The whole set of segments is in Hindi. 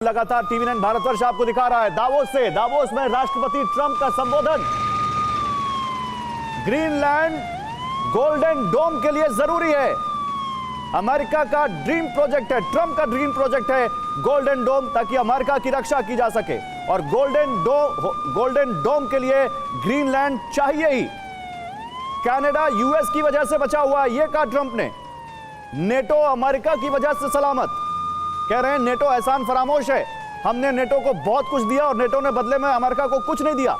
लगातार टीवी9 भारतवर्ष आपको दिखा रहा है दावोस में राष्ट्रपति ट्रंप का संबोधन। ग्रीनलैंड गोल्डन डोम के लिए जरूरी है। अमेरिका का ड्रीम प्रोजेक्ट है, ट्रंप का ड्रीम प्रोजेक्ट है गोल्डन डोम, ताकि अमेरिका की रक्षा की जा सके। और गोल्डन डोम के लिए ग्रीनलैंड चाहिए ही। कनाडा यूएस की वजह से बचा हुआ है, यह कहा ट्रंप ने। नेटो अमेरिका की वजह से सलामत। कह रहे हैं नेटो एहसान फरामोश है, हमने नेटो को बहुत कुछ दिया और नेटो ने बदले में अमेरिका को कुछ नहीं दिया।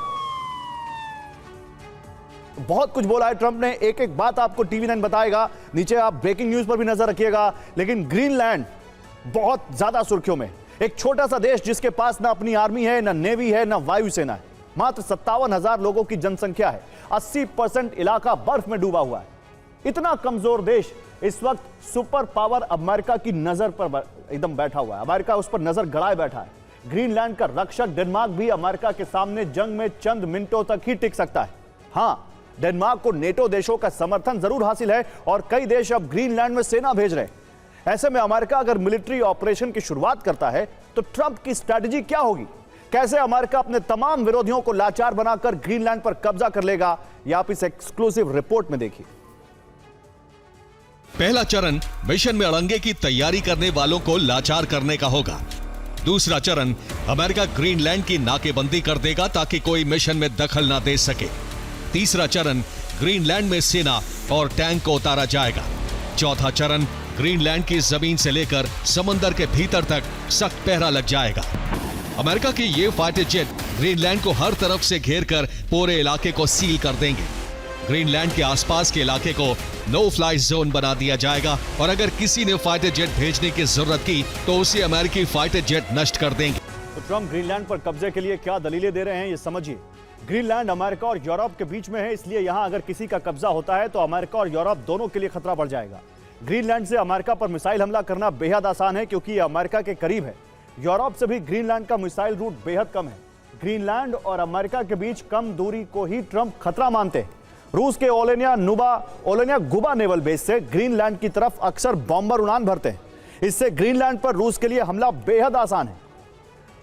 बहुत कुछ बोला है ट्रंप ने, एक एक बात आपको टीवी9 बताएगा। नीचे आप ब्रेकिंग न्यूज पर भी नजर रखिएगा। लेकिन ग्रीनलैंड बहुत ज्यादा सुर्खियों में। एक छोटा सा देश जिसके पास ना अपनी आर्मी है, ना नेवी है, ना वायुसेना है। मात्र 57,000 लोगों की जनसंख्या है। 80% इलाका बर्फ में डूबा हुआ है। इतना कमजोर देश इस वक्त सुपर पावर अमेरिका की नजर पर एकदम बैठा हुआ है। अमेरिका उस पर नजर गड़ाए बैठा है। ग्रीनलैंड का रक्षक डेनमार्क भी अमेरिका के सामने जंग में चंद मिनटों तक ही टिक सकता है। हां, डेनमार्क को नेटो देशों का समर्थन जरूर हासिल है और कई देश अब ग्रीनलैंड में सेना भेज रहे हैं। ऐसे में अमेरिका अगर मिलिट्री ऑपरेशन की शुरुआत करता है तो ट्रंप की स्ट्रैटेजी क्या होगी? कैसे अमेरिका अपने तमाम विरोधियों को लाचार बनाकर ग्रीनलैंड पर कब्जा कर लेगा, यह आप इस एक्सक्लूसिव रिपोर्ट में देखिए। पहला चरण मिशन में अड़ंगे की तैयारी करने वालों को लाचार करने का होगा। दूसरा चरण अमेरिका ग्रीनलैंड की नाकेबंदी कर देगा ताकि कोई मिशन में दखल ना दे सके। तीसरा चरण ग्रीनलैंड में सेना और टैंक को उतारा जाएगा। चौथा चरण ग्रीनलैंड की जमीन से लेकर समंदर के भीतर तक सख्त पहरा लग जाएगा। अमेरिका के ये फाइटर जेट ग्रीनलैंड को हर तरफ से घेर कर पूरे इलाके को सील कर देंगे। ग्रीनलैंड के आसपास के इलाके को नो फ्लाई जोन बना दिया जाएगा और अगर किसी ने फाइटर जेट भेजने की जरूरत की तो उसे अमेरिकी फाइटर जेट नष्ट कर देंगे। तो ट्रंप ग्रीनलैंड पर कब्जे के लिए क्या दलीलें दे रहे हैं, ये समझिए। ग्रीनलैंड अमेरिका और यूरोप के बीच में है, इसलिए यहां अगर किसी का कब्जा होता है तो अमेरिका और यूरोप दोनों के लिए खतरा बढ़ जाएगा। ग्रीनलैंड से अमेरिका पर मिसाइल हमला करना बेहद आसान है क्योंकि यह अमेरिका के करीब है। यूरोप से भी ग्रीनलैंड का मिसाइल रूट बेहद कम है। ग्रीनलैंड और अमेरिका के बीच कम दूरी को ही ट्रंप खतरा मानते हैं। रूस के ओलेनिया गुबा नेवल बेस से ग्रीनलैंड की तरफ अक्सर बॉम्बर उड़ान भरते हैं। इससे ग्रीनलैंड पर रूस के लिए हमला बेहद आसान है।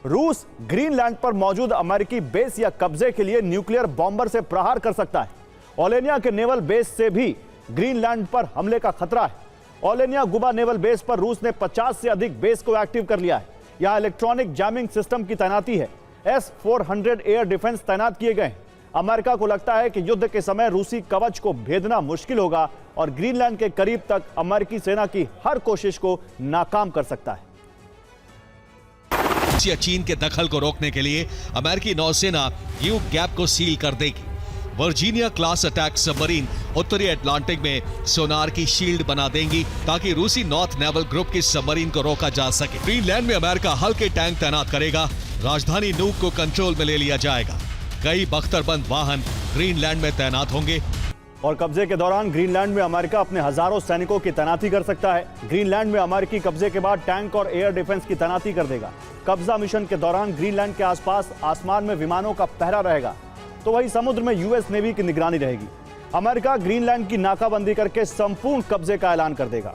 रूस ग्रीनलैंड पर मौजूद अमेरिकी बेस या कब्जे के लिए न्यूक्लियर बॉम्बर से प्रहार कर सकता है। ओलेनिया के नेवल बेस से भी ग्रीनलैंड पर हमले का खतरा है। ओलेनिया गुबा नेवल बेस पर रूस ने 50 से अधिक बेस को एक्टिव कर लिया है। यहां इलेक्ट्रॉनिक जैमिंग सिस्टम की तैनाती है। S-400 एयर डिफेंस तैनात किए गए। अमेरिका को लगता है कि युद्ध के समय रूसी कवच को भेदना मुश्किल होगा और ग्रीनलैंड के करीब तक अमेरिकी सेना की हर कोशिश को नाकाम कर सकता है। रूस या चीन के दखल को रोकने के लिए अमेरिकी नौसेना यू गैप को सील कर देगी। वर्जीनिया क्लास अटैक सबमरीन उत्तरी अटलांटिक में सोनार की शील्ड बना देंगी ताकि रूसी नॉर्थ नेवल ग्रुप की सबमरीन को रोका जा सके। ग्रीनलैंड में अमेरिका हल्के टैंक तैनात करेगा। राजधानी नूक को कंट्रोल में ले लिया जाएगा। कई बख्तरबंद वाहन ग्रीनलैंड में तैनात होंगे और कब्जे के दौरान ग्रीनलैंड में अमेरिका अपने हजारों सैनिकों की तैनाती कर सकता है। ग्रीनलैंड में अमेरिकी कब्जे के बाद टैंक और एयर डिफेंस की तैनाती कर देगा। कब्जा मिशन के दौरान ग्रीनलैंड के आसपास आसमान में विमानों का पहरा रहेगा, तो वही समुद्र में यूएस नेवी की निगरानी रहेगी। अमेरिका ग्रीनलैंड की नाकाबंदी करके संपूर्ण कब्जे का ऐलान कर देगा।